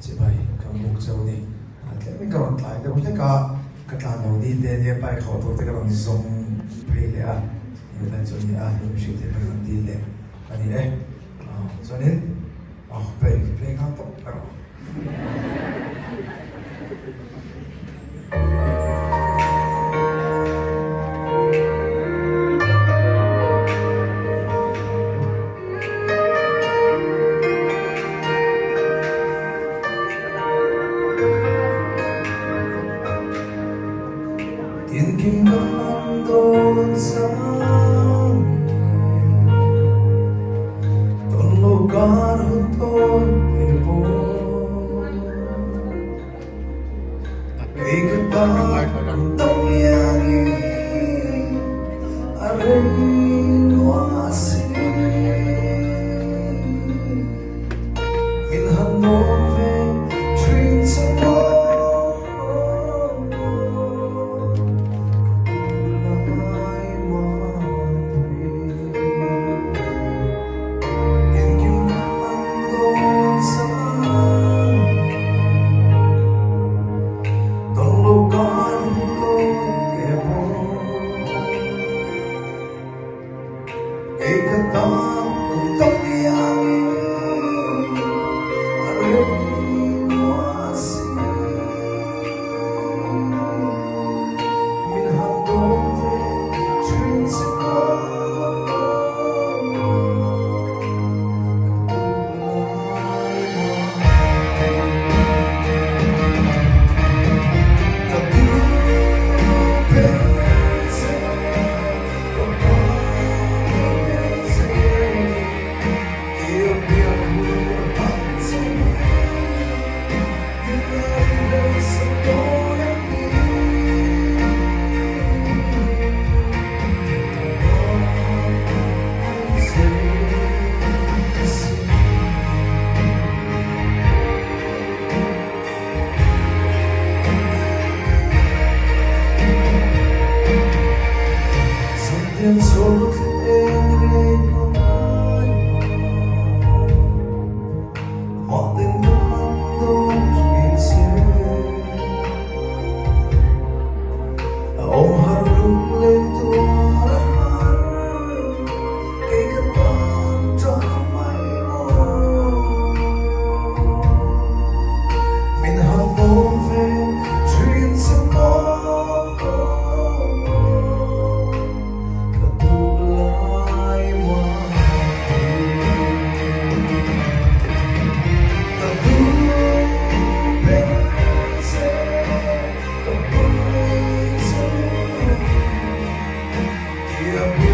chị bay cầm mục châu đi thế mình cầm lại đâu thế cả cái tàn đầu đi thế thì bay khó thôi thế cái bằng sông bay lẹ như là chỗ này thì mình sẽ thấy bằng đi lẹ anh ấy cho nên bay bay khá tốt rồi tiền kim ngân đôn sáng tôn lô con hơn tôi để vô cây cất ba cùng tông yang ở đây hoa xinh in Hà Nội về truyền sang em số em đi mãi mọi tình cảm tôi nhìn xem ôm hạt rung lên tua cây cất bằng cho mây mình hạt vô về chuyện sẽ có yeah.